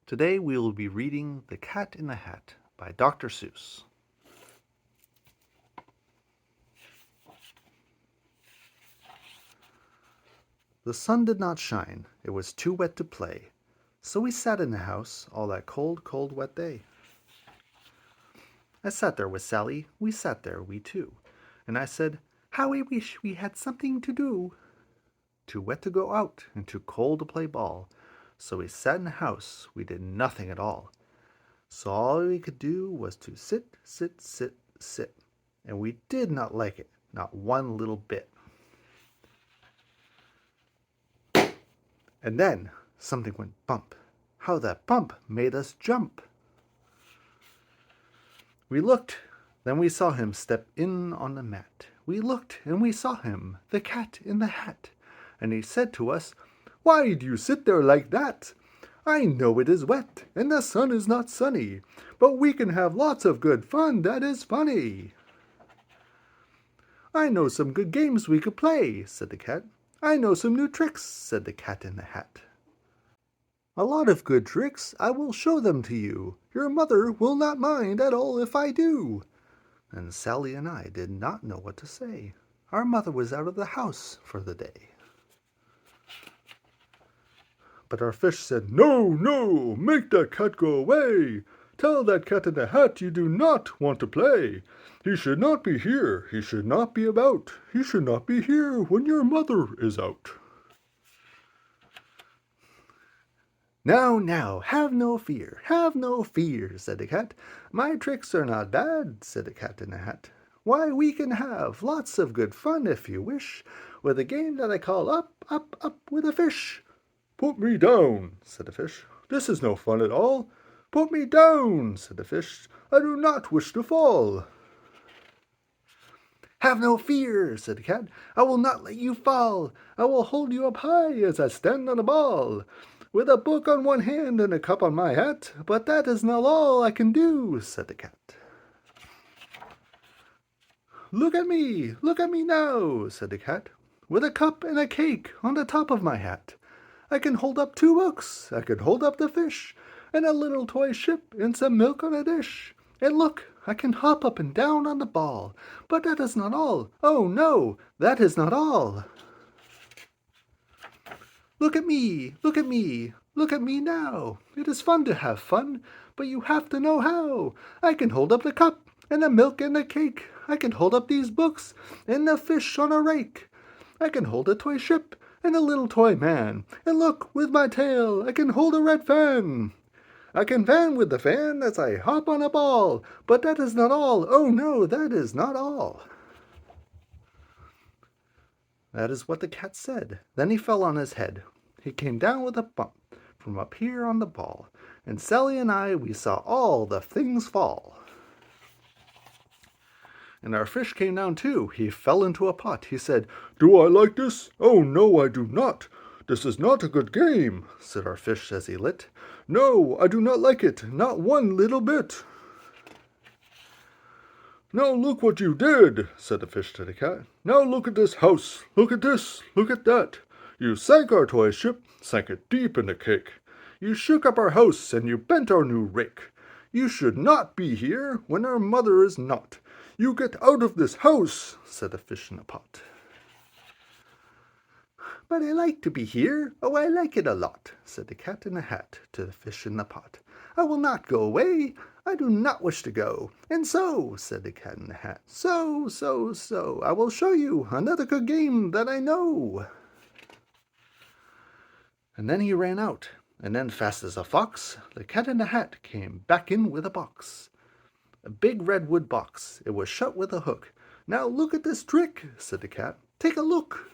Today we will be reading The Cat in the Hat by Dr. Seuss. The sun did not shine, it was too wet to play, so we sat in the house all that cold, cold, wet day. I sat there with Sally, we sat there, we two, and I said, "How I wish we had something to do." Too wet to go out, and too cold to play ball, so we sat in the house, we did nothing at all. So all we could do was to sit, sit, sit, sit, and we did not like it, not one little bit. And then something went bump. How that bump made us jump! We looked, then we saw him step in on the mat. We looked, and we saw him, the cat in the hat. And he said to us, "Why do you sit there like that? I know it is wet, and the sun is not sunny, but we can have lots of good fun that is funny." "I know some good games we could play," said the cat. "I know some new tricks," said the cat in the hat. "A lot of good tricks, I will show them to you. Your mother will not mind at all if I do." And Sally and I did not know what to say. Our mother was out of the house for the day. But our fish said, "No, no, make that cat go away. Tell that cat in the hat you do not want to play. He should not be here, he should not be about. He should not be here when your mother is out." "Now, now, have no fear, said the cat. "My tricks are not bad," said the cat in the hat. "Why, we can have lots of good fun if you wish, with a game that I call Up, Up, Up with a Fish." "Put me down," said the fish. "This is no fun at all." "Put me down," said the fish. "I do not wish to fall." "Have no fear," said the cat. "I will not let you fall. I will hold you up high as I stand on a ball, with a book on one hand and a cup on my hat. But that is not all I can do," said the cat. Look at me now," said the cat, "with a cup and a cake on the top of my hat. I can hold up 2 books, I can hold up the fish, and a little toy ship and some milk on a dish. And look, I can hop up and down on the ball. But that is not all. Oh no, that is not all. Look at me, look at me, look at me now. It is fun to have fun, but you have to know how. I can hold up the cup and the milk and the cake. I can hold up these books and the fish on a rake. I can hold a toy ship and a little toy man. And look, with my tail I can hold a red fan. I can fan with the fan as I hop on a ball. But that is not all. Oh no, that is not all." That is what the cat said. Then he fell on his head. He came down with a bump from up here on the ball. And Sally and I, we saw all the things fall. And our fish came down too. He fell into a pot. He said, "Do I like this? Oh no, I do not. This is not a good game," said our fish as he lit. "No, I do not like it, not one little bit." "Now look what you did," said the fish to the cat. "Now look at this house, look at this, look at that. You sank our toy ship, sank it deep in the cake. You shook up our house, and you bent our new rake. You should not be here when our mother is not. You get out of this house," said the fish in the pot. "But I like to be here, oh, I like it a lot," said the cat in the hat to the fish in the pot. "I will not go away, I do not wish to go. And so," said the cat in the hat, so, I will show you another good game that I know." And then he ran out, and then fast as a fox, the cat in the hat came back in with a box. A big redwood box. It was shut with a hook. "Now look at this trick," said the cat. "Take a look."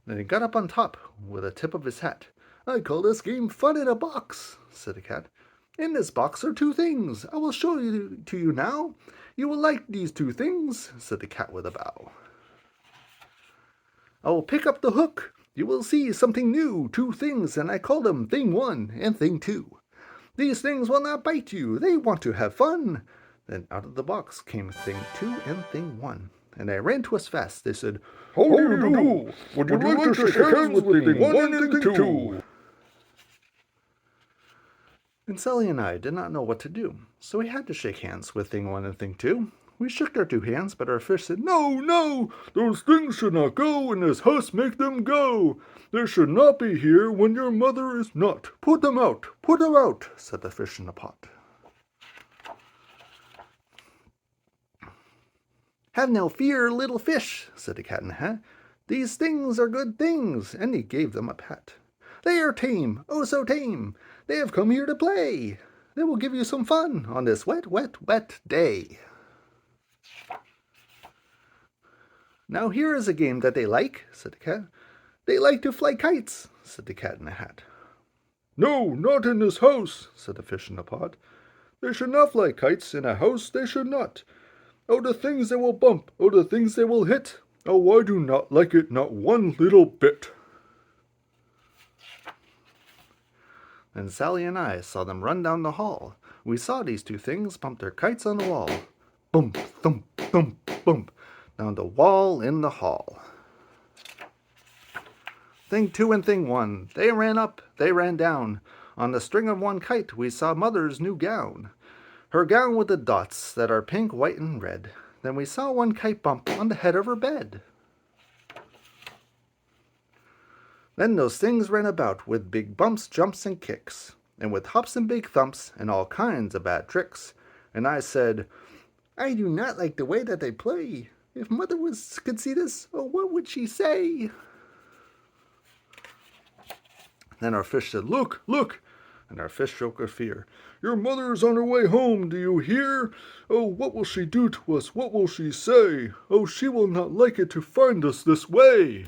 Then he got up on top with the tip of his hat. "I call this game Fun in a Box," said the cat. "In this box are 2 things. I will show you to you now. You will like these 2 things," said the cat with a bow. "I will pick up the hook. You will see something new. 2 things, and I call them Thing 1 and Thing 2. These things will not bite you. They want to have fun." Then out of the box came Thing 2 and Thing 1. And they ran to us fast. They said, "How do you do? Would you like to shake hands with Thing 1 and Thing 2?" And Sally and I did not know what to do, so we had to shake hands with Thing 1 and Thing 2. We shook our 2 hands, but our fish said, "No, no, those things should not go, and this house make them go. They should not be here when your mother is not. Put them out, said the fish in the pot. Have no fear, little fish, said the cat in the hat. These things are good things, and he gave them a pat. They are tame, oh so tame. They have come here to play. They will give you some fun on this wet, wet, wet day. Now here is a game that they like, said the cat. They like to fly kites, said the cat in the hat. No, not in this house, said the fish in the pot. They should not fly kites in a house, they should not. Oh, the things they will bump, oh, the things they will hit. Oh, I do not like it, not one little bit. Then Sally and I saw them run down the hall. We saw these 2 things bump their kites on the wall. Bump, thump, thump, bump, down the wall in the hall. Thing 2 and Thing 1, they ran up, they ran down. On the string of one kite we saw Mother's new gown. Her gown with the dots that are pink, white, and red. Then we saw one kite bump on the head of her bed. Then those things ran about with big bumps, jumps, and kicks, and with hops and big thumps, and all kinds of bad tricks. And I said, I do not like the way that they play. If Mother could see this, oh, what would she say? Then our fish said, Look, look! And our fish shook with fear. Your mother is on her way home, do you hear? Oh, what will she do to us? What will she say? Oh, she will not like it to find us this way.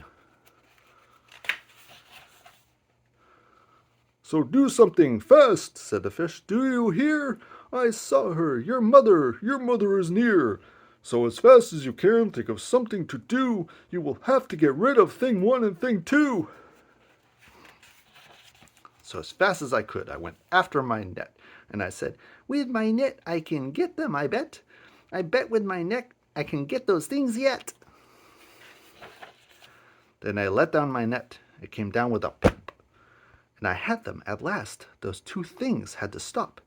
So do something fast, said the fish. Do you hear? I saw her. Your mother is near. So as fast as you can, think of something to do. You will have to get rid of Thing 1 and Thing 2. So as fast as I could, I went after my net, and I said, With my net I can get them, I bet. I bet with my net I can get those things yet. Then I let down my net. It came down with a plop, and I had them at last. Those 2 things had to stop.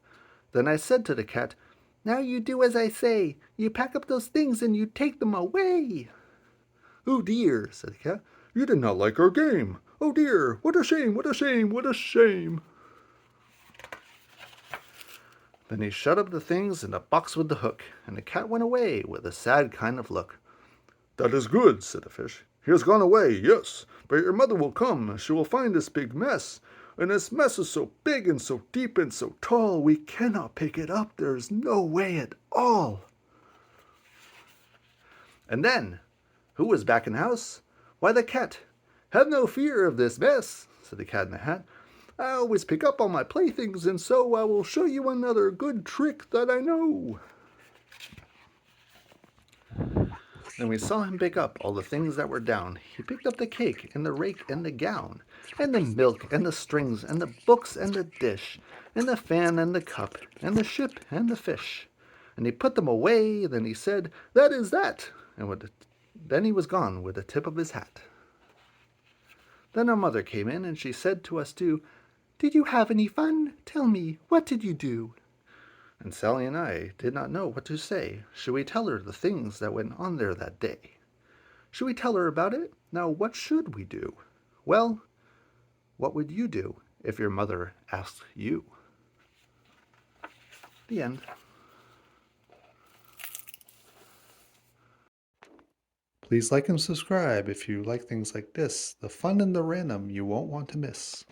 Then I said to the cat, Now you do as I say. You pack up those things and you take them away. Oh dear, said the cat, you did not like our game. Oh dear, what a shame, what a shame, what a shame. Then he shut up the things in the box with the hook, and the cat went away with a sad kind of look. That is good, said the fish. He has gone away, yes, but your mother will come, and she will find this big mess. And this mess is so big and so deep and so tall, we cannot pick it up. There is no way at all. And then, who was back in the house? Why, the cat. Have no fear of this mess, said the cat in the hat. I always pick up all my playthings, and so I will show you another good trick that I know. Then we saw him pick up all the things that were down. He picked up the cake and the rake and the gown, and the milk and the strings and the books and the dish, and the fan and the cup, and the ship and the fish. And he put them away, then he said, That is that, and then he was gone with the tip of his hat. Then our mother came in, and she said to us 2, Did you have any fun? Tell me, what did you do? And Sally and I did not know what to say. Should we tell her the things that went on there that day? Should we tell her about it? Now, what should we do? Well, what would you do if your mother asked you? The end. Please like and subscribe if you like things like this. The fun and the random you won't want to miss.